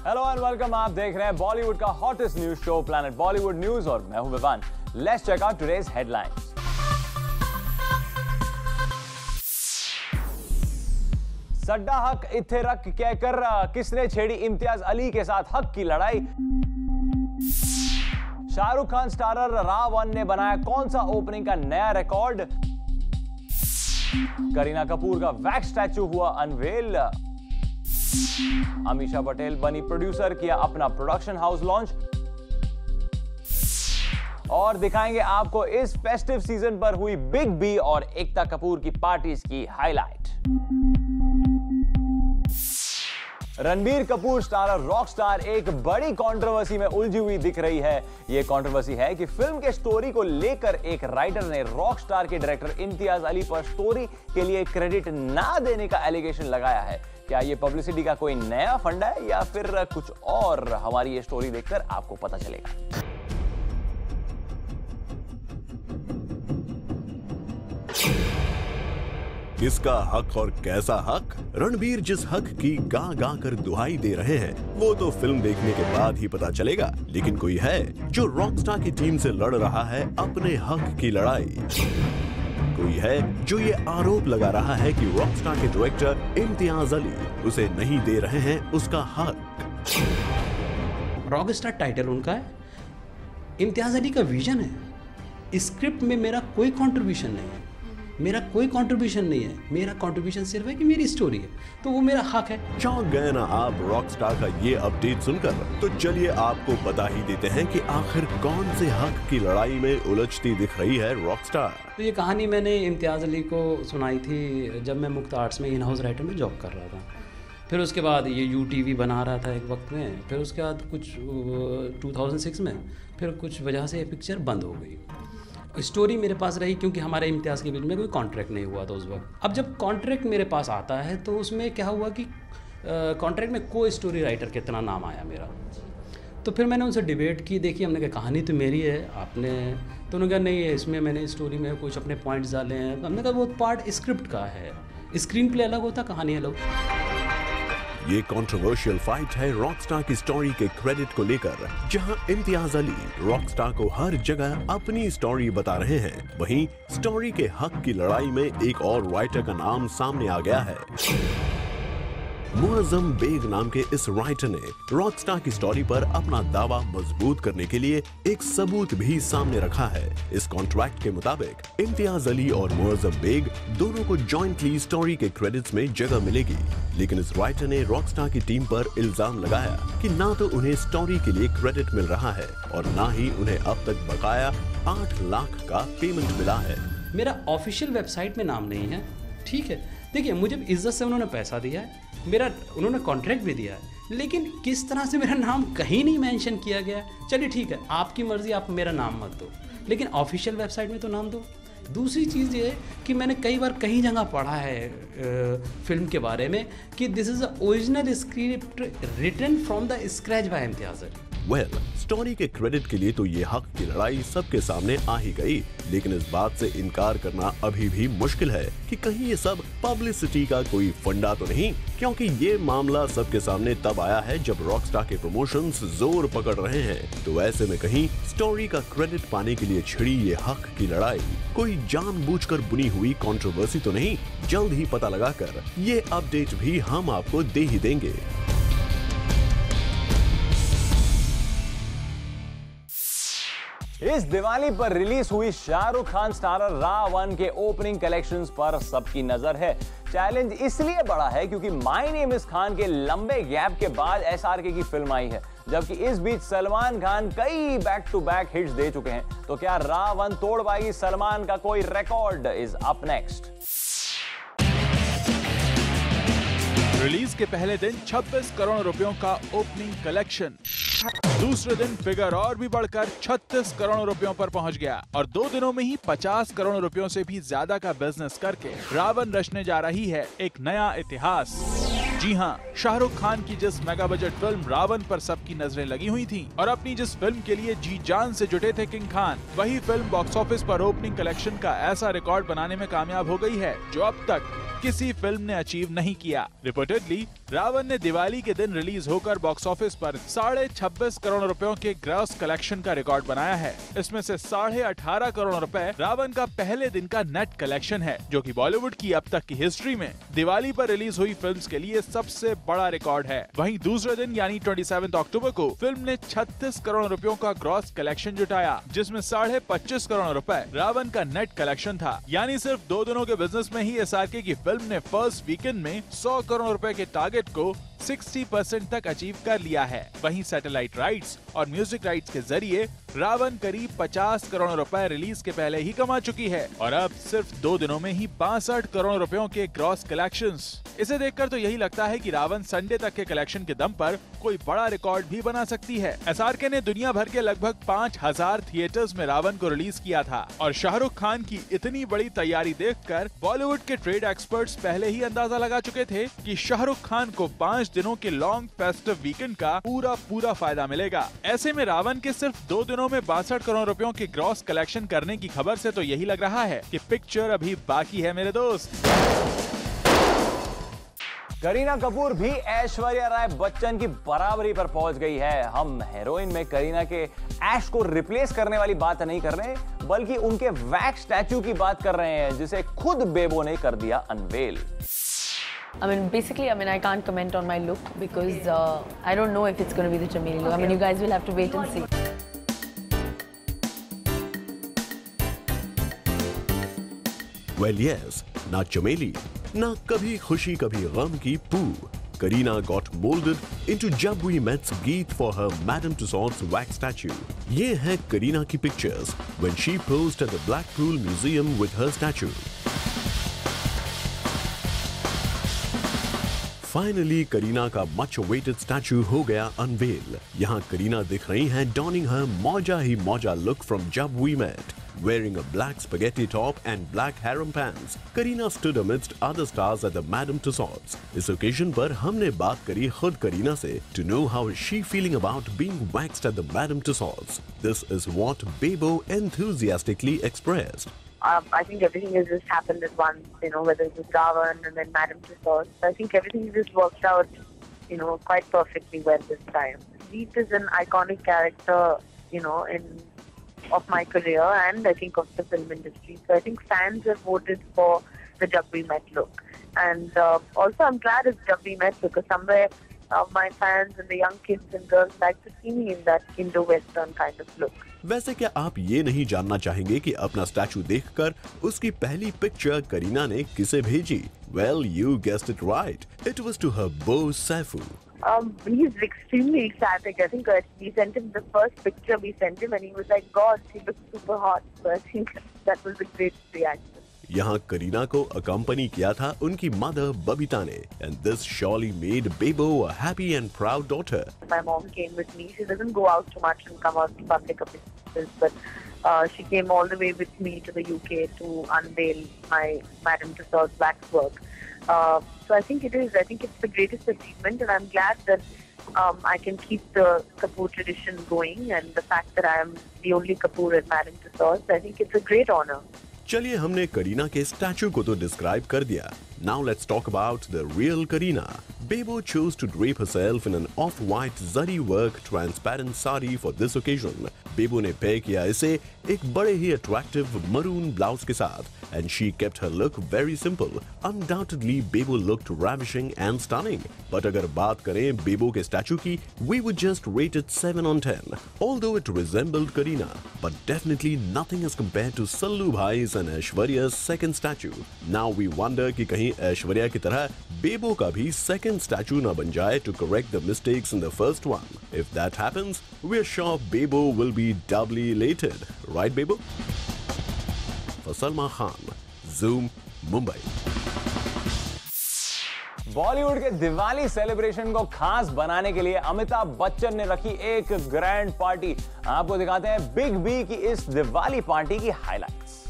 Hello and welcome, आप देख रहे हैं बॉलीवुड का hottest news show planet Bollywood news और मैं हूं Vivaan. Let's check out today's headlines. सड्डा हक इत्थे रख क्या कर रहा, किसने छेड़ी इम्तियाज अली के साथ हक की लड़ाई। शाहरुख खान स्टारर रा.1 ने बनाया कौन सा ओपनिंग का नया रिकॉर्ड। करीना कपूर का वैक्स स्टैचू हुआ अनवेल। अमीषा पटेल बनी प्रोड्यूसर, किया अपना प्रोडक्शन हाउस लॉन्च। और दिखाएंगे आपको इस फेस्टिव सीजन पर हुई बिग बी और एकता कपूर की पार्टीज की highlight. Ranbir Kapoor starrer Rockstar एक बड़ी कंट्रोवर्सी में उलझी हुई दिख रही है। यह कंट्रोवर्सी है कि फिल्म के स्टोरी को लेकर एक राइटर ने रॉकस्टार के डायरेक्टर इम्तियाज अली पर स्टोरी के लिए क्रेडिट ना देने का एलिगेशन लगाया है। क्या ये पब्लिसिटी का कोई नया फंडा है या फिर कुछ और? हमारी ये स्टोरी देखकर आपको पता चलेगा। किसका हक और कैसा हक? रणबीर जिस हक की गा गा कर दुहाई दे रहे हैं वो तो फिल्म देखने के बाद ही पता चलेगा, लेकिन कोई है जो रॉकस्टार की टीम से लड़ रहा है अपने हक की लड़ाई। कोई है जो ये आरोप लगा रहा है कि रॉकस्टार के डायरेक्टर इम्तियाज अली उसे नहीं दे रहे हैं उसका हक। रॉकस्टार टाइटल उनका है, इम्तियाज अली का विजन है। स्क्रिप्ट में मेरा कोई कंट्रीब्यूशन नहीं है, मेरा कोई कंट्रीब्यूशन नहीं है। मेरा कंट्रीब्यूशन सिर्फ है कि मेरी स्टोरी है, तो वो मेरा हक है। चौंक गए ना आप रॉकस्टार का ये अपडेट सुनकर? तो चलिए आपको बता ही देते हैं कि आखिर कौन से हक की लड़ाई में उलझती दिख रही है रॉकस्टार। तो ये कहानी मैंने इम्तियाज अली को सुनाई थी जब मैं मुक्त आर्ट्स में इन हाउस राइटर में जॉब कर रहा था। फिर उसके बाद ये UTV बना रहा था एक वक्त में। फिर उसके बाद कुछ 2006 में फिर कुछ वजह से ये पिक्चर बंद हो गई। स्टोरी मेरे पास रही क्योंकि हमारे इम्तियाज़ के बीच में कोई कॉन्ट्रैक्ट नहीं हुआ था उस वक्त। अब जब कॉन्ट्रैक्ट मेरे पास आता है तो उसमें क्या हुआ कि कॉन्ट्रैक्ट में को स्टोरी राइटर कितना नाम आया मेरा। तो फिर मैंने उनसे डिबेट की, देखी, हमने कहा कहानी तो मेरी है, आपने, तो उन्होंने कहा नहीं है, इसमें मैंने स्टोरी में कुछ अपने पॉइंट्स डाले हैं। तो हमने कहा वो पार्ट स्क्रिप्ट का है, स्क्रीन प्ले अलग होता, कहानी अलग। ये कंट्रोवर्शियल फाइट है रॉकस्टार की स्टोरी के क्रेडिट को लेकर, जहां इम्तियाज अली रॉकस्टार को हर जगह अपनी स्टोरी बता रहे हैं, वहीं स्टोरी के हक की लड़ाई में एक और राइटर का नाम सामने आ गया है। मुअज़्ज़म बेग नाम के इस राइटर ने रॉकस्टार की स्टोरी पर अपना दावा मजबूत करने के लिए एक सबूत भी सामने रखा है। इस कॉन्ट्रैक्ट के मुताबिक इम्तियाज अली और मुअज़्ज़म बेग दोनों को जॉइंटली स्टोरी के क्रेडिट्स में जगह मिलेगी, लेकिन इस राइटर ने रॉकस्टार की टीम पर इल्जाम लगाया कि ना तो उन्हें स्टोरी के लिए क्रेडिट मिल रहा है और ना ही उन्हें अब तक बकाया 8 लाख का पेमेंट मिला है। मेरा ऑफिशियल वेबसाइट में नाम नहीं है, ठीक है। देखिए, मुझे इज्जत से उन्होंने पैसा दिया है, मेरा उन्होंने कॉन्ट्रैक्ट भी दिया है, लेकिन किस तरह से मेरा नाम कहीं नहीं मेंशन किया गया। चलिए ठीक है, आपकी मर्जी, आप मेरा नाम मत दो, लेकिन ऑफिशियल वेबसाइट में तो नाम दो। दूसरी चीज़ ये है कि मैंने कई बार कहीं जगह पढ़ा है फिल्म के बारे में कि this is a original script written from the scratch by Imtiaz Ali. Story के क्रेडिट के लिए तो ये हक की लड़ाई सबके सामने आ ही गई, लेकिन इस बात से इनकार करना अभी भी मुश्किल है कि कहीं ये सब पब्लिसिटी का कोई फंडा तो नहीं, क्योंकि ये मामला सबके सामने तब आया है जब रॉकस्टार के प्रमोशंस जोर पकड़ रहे हैं। तो ऐसे में कहीं स्टोरी का क्रेडिट पाने के लिए छिड़ी ये हक की लड़ाई कोई जानबूझकर बुनी हुई कंट्रोवर्सी तो नहीं? जल्द ही पता लगाकर ये अपडेट भी हम आपको दे ही देंगे। इस दिवाली पर रिलीज हुई शाहरुख खान स्टारर रा.1 के ओपनिंग कलेक्शंस पर सबकी नजर है। चैलेंज इसलिए बड़ा है क्योंकि माय नेम इज खान के लंबे गैप के बाद SRK की फिल्म आई है, जबकि इस बीच सलमान खान कई बैक टू बैक हिट्स दे चुके हैं। तो क्या रा.1 तोड़ पाएगी सलमान का कोई record? Is up next. Release के पहले दिन 26 करोड़ रुपयों का ओपनिंग कलेक्शन, दूसरे दिन फिगर और भी बढ़कर 36 करोड़ रुपयों पर पहुंच गया और 2 दिनों में ही 50 करोड़ रुपयों से भी ज्यादा का बिजनेस करके रा.1 रचने जा रही है एक नया इतिहास। जी हाँ, शाहरुख खान की जिस मेगा बजट फिल्म रा.1 पर सबकी नजरें लगी हुई थी और अपनी जिस फिल्म के लिए जी जान से जुटे थे किंग खान, वही फिल्म बॉक्स ऑफिस पर ओपनिंग कलेक्शन का ऐसा रिकॉर्ड बनाने में कामयाब हो गई है जो अब तक किसी फिल्म ने अचीव नहीं किया। रिपोर्टेडली रावण ने दिवाली के दिन रिलीज होकर बॉक्स ऑफिस पर 26.5 करोड़ रुपयों के ग्रॉस कलेक्शन का रिकॉर्ड बनाया है। इसमें से 18.5 करोड़ रुपए रावण का पहले दिन का नेट कलेक्शन है, जो कि बॉलीवुड की अब तक की हिस्ट्री में दिवाली पर रिलीज हुई फिल्म्स के लिए सबसे बड़ा रिकॉर्ड है। वहीं दूसरे दिन यानी 27 अक्टूबर को फिल्म ने 36 करोड़ रुपयों का ग्रॉस कलेक्शन जुटाया, जिसमें 25.5 करोड़ रुपए रावण का नेट कलेक्शन था। यानी सिर्फ 2 दिनों के बिजनेस में ही एसआरके की फिल्म ने फर्स्ट वीकेंड में 100 करोड़ रुपए के टारगेट को 60% तक अचीव कर लिया है। वहीं सैटेलाइट राइट्स और म्यूजिक राइट्स के जरिए रावण करीब 50 करोड़ रुपए रिलीज के पहले ही कमा चुकी है और अब सिर्फ 2 दिनों में ही 62 करोड़ रुपयों के ग्रॉस कलेक्शंस। इसे देखकर तो यही लगता है कि रावण संडे तक के कलेक्शन के दम पर कोई बड़ा रिकॉर्ड भी बना सकती है। एसआरके ने दुनिया भर के लगभग 5000 थिएटर्स में रावण को रिलीज किया था और शाहरुख खान की इतनी बड़ी तैयारी देखकर बॉलीवुड के ट्रेड एक्सपर्ट्स पहले ही अंदाजा लगा चुके थे कि शाहरुख खान को 5 दिनों के लॉन्ग फेस्टिव वीकेंड का पूरा फायदा मिलेगा। ऐसे में रावण के सिर्फ 2 दिनों में 62 करोड़ रुपयों के ग्रॉस कलेक्शन करने की खबर से तो यही लग रहा है कि पिक्चर अभी बाकी है मेरे दोस्त। करीना कपूर भी ऐश्वर्या राय बच्चन की बराबरी पर पहुंच गई है। हम हीरोइन में करीना के ऐश को रिप्लेस करने वाली बात नहीं कर रहे, बल्कि उनके वैक्स स्टैचू की बात कर रहे हैं, जिसे खुद बेबो ने कर दिया unwell. Basically, I can't comment on my look because I don't know if it's going to be the Chameli look. You guys will have to wait and see. Well, yes, ना चमेली, ना कभी खुशी कभी गम की पू. Kareena got molded into Jab We Met's गीत for her Madame Tussauds wax statue. ये है करीना की pictures when she posed at the Blackpool Museum with her statue. Finally Kareena का मच अवेटेड स्टैचू हो गया अनवेल। यहाँ करीना दिख रही हैं डॉनिंग हर मौजा ही मौजा look from Jab we met, wearing a black spaghetti top and black harem pants. Kareena stood amidst other stars at the Madame Tussauds. इस occasion पर हमने बात करी खुद करीना से to know how is she feeling about being waxed at the Madame Tussauds. This is what Bebo enthusiastically expressed. I think everything has just happened at once, whether it was Ravan and then Madame Tussauds. I think everything just worked out, quite perfectly well this time. Jeet is an iconic character, of my career and I think of the film industry. So I think fans have voted for the Jab We Met look. And also I'm glad it's Jab We Met because somewhere my fans and the young kids and girls like to see me in that Indo-Western kind of look. वैसे क्या आप ये नहीं जानना चाहेंगे कि अपना statue देखकर उसकी पहली पिक्चर करीना ने किसे भेजी? Well, you guessed it right. It was to her beau Saifu. He's extremely ecstatic. I think we sent him the first picture we sent him and he was like, God, she looks super hot. So I think that was a great reaction. यहाँ करीना को accompany किया था उनकी mother Babita ने, and this surely made Bebo a happy and proud daughter. My mom came with me. She doesn't go out too much and come out to public appearances, but she came all the way with me to the UK to unveil my Madame Tussauds wax work. So I think it's the greatest achievement, and I'm glad that I can keep the Kapoor tradition going, and the fact that I am the only Kapoor at Madame Tussauds, I think it's a great honor. चलिए हमने करीना के statue को तो describe कर दिया. Now let's talk about the real Kareena. Bebo chose to drape herself in an off-white zari work transparent sari for this occasion. Bebo ने pair किया इसे एक बड़े ही attractive maroon blouse के साथ, and she kept her look very simple. Undoubtedly, Bebo looked ravishing and stunning. But अगर बात करें Bebo के स्टैचू की, we would just rate it 7 on 10. Although it resembled Kareena, but definitely nothing as compared to Sallu Bhai's and Aishwarya's second statue. Now we wonder कि कहीं ऐश्वर्या की तरह बेबो का भी सेकंड स्टैचू न बन जाए to correct the mistakes in the first one. If that happens, we're sure Bebo will be doubly elated. Right, Bebo? For Salma Khan, Zoom, Mumbai. Bollywood के दिवाली सेलिब्रेशन को खास बनाने के लिए अमिताभ बच्चन ने रखी एक ग्रैंड पार्टी। आपको दिखाते हैं बिग बी की इस दिवाली पार्टी की हाइलाइट्स।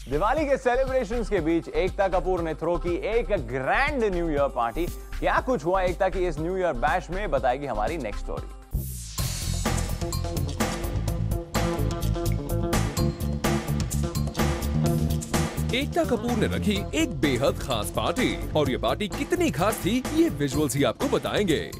दिवाली के सेलिब्रेशंस के बीच एकता कपूर ने थ्रो की एक ग्रैंड न्यू ईयर पार्टी। क्या कुछ हुआ एकता की इस न्यू ईयर बैश में, बताएगी हमारी नेक्स्ट स्टोरी। एकता कपूर ने रखी एक बेहद खास पार्टी और ये पार्टी कितनी खास थी ये विजुअल्स ही आपको बताएंगे।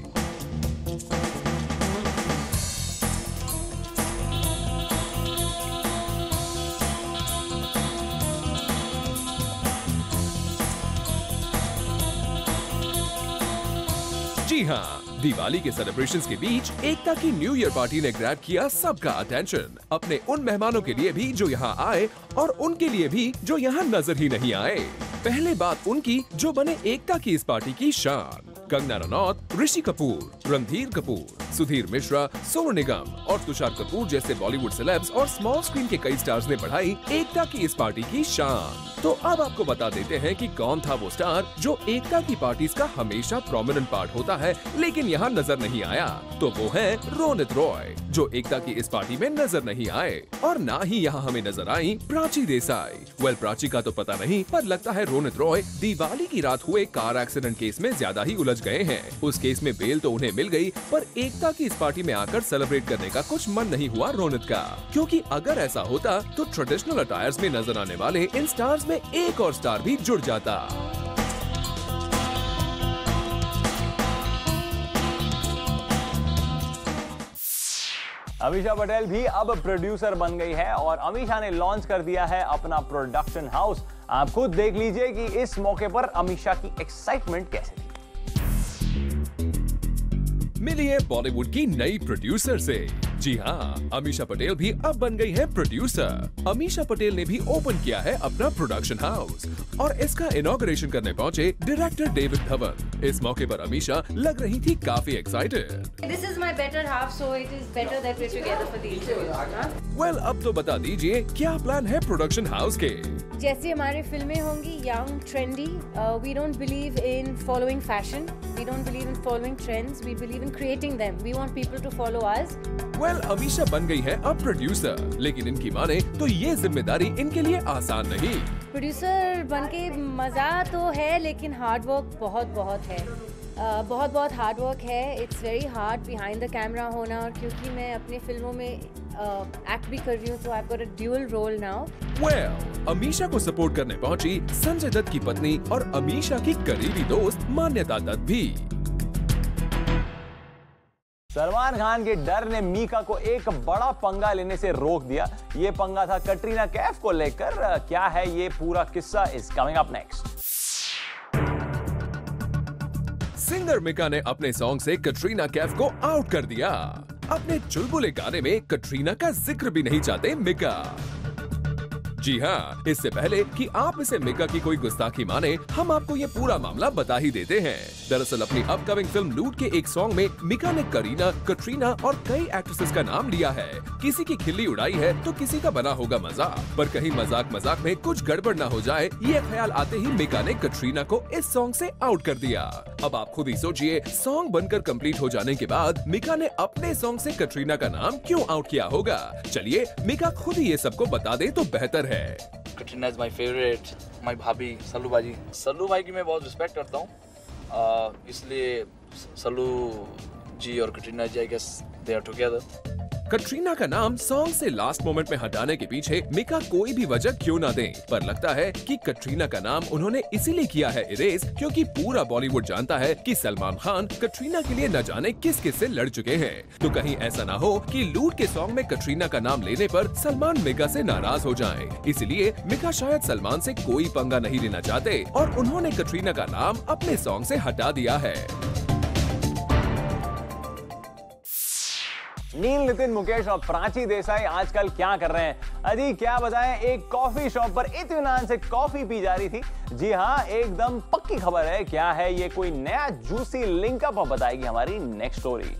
जी हाँ, दिवाली के सेलिब्रेशंस के बीच एकता की न्यू ईयर पार्टी ने ग्रैब किया सबका अटेंशन, अपने उन मेहमानों के लिए भी जो यहाँ आए और उनके लिए भी जो यहाँ नजर ही नहीं आए। पहले बात उनकी जो बने एकता की इस पार्टी की शान। कंगना रनौत, ऋषि कपूर, रणधीर कपूर, सुधीर मिश्रा, सोनू निगम और तुषार कपूर जैसे बॉलीवुड सेलेब्स और स्मॉल स्क्रीन के कई स्टार्स ने बढ़ाई एकता की इस पार्टी की शान। तो अब आपको बता देते हैं कि कौन था वो स्टार जो एकता की पार्टीज का हमेशा प्रोमिनेंट पार्ट होता है लेकिन यहाँ नजर नहीं आया। तो वो है रोनित रॉय, जो एकता की इस पार्टी में नजर नहीं आए। और ना ही यहाँ हमें नजर आई प्राची देसाई। वेल, प्राची का तो पता नहीं, पर लगता है रोनित रॉय दिवाली की रात हुए कार एक्सीडेंट केस में ज्यादा ही उलझ गए हैं। उस केस में बेल तो उन्हें मिल गई, पर एकता की इस पार्टी में आकर सेलिब्रेट करने का कुछ मन नहीं हुआ रोनित का, क्योंकि अगर ऐसा होता तो ट्रेडिशनल अटायर्स में नजर आने वाले इन स्टार्स में एक और स्टार भी जुड़ जाता। अमीषा पटेल भी अब प्रोड्यूसर बन गई है और अमीषा ने लॉन्च कर दिया है अपना प्रोडक्शन हाउस। आप खुद देख लीजिए कि इस मौके पर अमीषा की एक्साइटमेंट कैसे थी। मिली है बॉलीवुड की नई प्रोड्यूसर से। जी हाँ, अमीषा पटेल भी अब बन गई है प्रोड्यूसर। अमीषा पटेल ने भी ओपन किया है अपना प्रोडक्शन हाउस और इसका इनॉग्रेशन करने पहुंचे डायरेक्टर डेविड धवन। इस मौके पर अमीषा लग रही थी काफी excited. This is my better half, so it is better that we're together for the interview. Well, अब तो बता दीजिए क्या प्लान है प्रोडक्शन हाउस के। जैसी हमारी फिल्में होंगी, young, trendy. We don't believe in following fashion. We don't believe in following trends. We believe in creating them. We want people to follow us. Well, Amisha बन गई है अब प्रोड्यूसर, लेकिन इनकी माने तो ये जिम्मेदारी इनके लिए आसान नहीं। प्रोड्यूसर बनके मजा तो है, लेकिन हार्ड वर्क बहुत है। बहुत हार्ड वर्क है। It's very hard behind the camera होना, और क्योंकि मैं अपनी फिल्मों में एक्ट भी कर रही हूँ, तो I have got a dual role now. Well, Ameesha को सपोर्ट करने पहुंची संजय दत्त की पत्नी और अमीषा की करीबी दोस्त मान्यता दत्त भी। सलमान खान के डर ने मीका को एक बड़ा पंगा लेने से रोक दिया। ये पंगा था कटरीना कैफ को लेकर। क्या है ये पूरा किस्सा, is coming up next. Singer Mika ने अपने सॉन्ग से कटरीना कैफ को आउट कर दिया। अपने चुलबुले गाने में कटरीना का जिक्र भी नहीं चाहते मीका। जी हाँ, इससे पहले कि आप इसे मीका की कोई गुस्ताखी माने, हम आपको ये पूरा मामला बता ही देते हैं। दरअसल अपनी अपकमिंग फिल्म लूट के एक सॉन्ग में मीका ने करीना, कटरीना और कई एक्ट्रेसेस का नाम लिया है। किसी की खिल्ली उड़ाई है तो किसी का बना होगा मजाक, पर कहीं मजाक में कुछ गड़बड़ ना हो जाए, ये ख्याल आते ही मीका ने कटरीना को इस सॉन्ग से आउट कर दिया। अब आप खुद ही सोचिए, सॉन्ग बनकर कंप्लीट हो जाने के बाद मीका ने अपने सॉन्ग से कटरीना का नाम क्यों आउट किया होगा? चलिए मीका खुद ही ये सबको बता दे तो बेहतर है। Katrina is my favourite, my भाभी सल्लू भाई। सल्लू भाई की मैं बहुत रिस्पेक्ट करता हूँ, इसलिए सल्लू जी और Katrina ji I guess they are together. Katrina का नाम सॉन्ग से लास्ट मोमेंट में हटाने के पीछे मीका कोई भी वजह क्यों ना दें, पर लगता है कि कटरीना का नाम उन्होंने इसीलिए किया है इरेज क्योंकि पूरा बॉलीवुड जानता है कि सलमान खान कटरीना के लिए न जाने किस किस से लड़ चुके हैं। तो कहीं ऐसा ना हो कि लूट के सॉन्ग में कटरीना का नाम लेने पर सलमान मीका से नाराज हो जाएं। इसलिए मीका शायद सलमान से कोई पंगा नहीं लेना चाहते और उन्होंने कटरीना का नाम अपने सॉन्ग से हटा दिया है। नील, नितिन, मुकेश और प्राची देसाई आजकल क्या कर रहे हैं? अजी क्या बताएं, एक कॉफी शॉप पर इत्मीनान से कॉफी पी जा रही थी। जी हाँ, एकदम पक्की खबर है। क्या है ये कोई नया जूसी लिंकअप, बताएगी हमारी next story.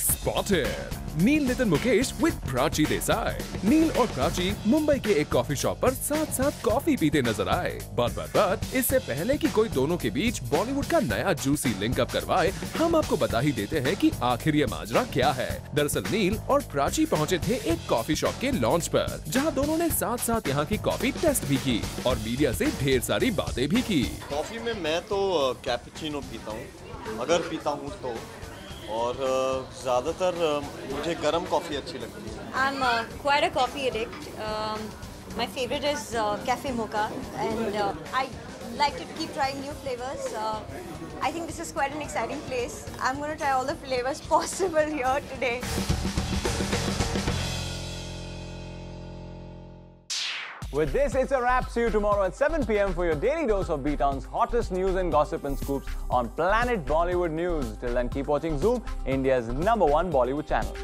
Spotted! Neil Nitin Mukesh with Prachi Desai. Neil और प्राची मुंबई के एक कॉफी शॉप पर साथ साथ कॉफी पीते नजर आए। बट इससे पहले कि कोई दोनों के बीच बॉलीवुड का नया जूसी लिंकअप करवाए, हम आपको बता ही देते हैं कि आखिर ये माजरा क्या है। दरअसल नील और प्राची पहुंचे थे एक कॉफी शॉप के लॉन्च पर, जहां दोनों ने साथ साथ यहाँ की कॉफी टेस्ट भी की और मीडिया से ढेर सारी बातें भी की। कॉफी में मैं तो कैपुचिनो पीता हूँ, अगर पीता हूँ तो, और ज़्यादातर मुझे गर्म कॉफ़ी अच्छी लगती है। I'm quite a coffee addict. My favorite is cafe mocha, and I like to keep trying new flavors. I think this is quite an exciting place. I'm going to try all the flavors possible here today. With this, it's a wrap. See you tomorrow at 7 p.m. for your daily dose of B-Town's hottest news and gossip and scoops on Planet Bollywood News. Till then, keep watching Zoom, India's #1 Bollywood channel.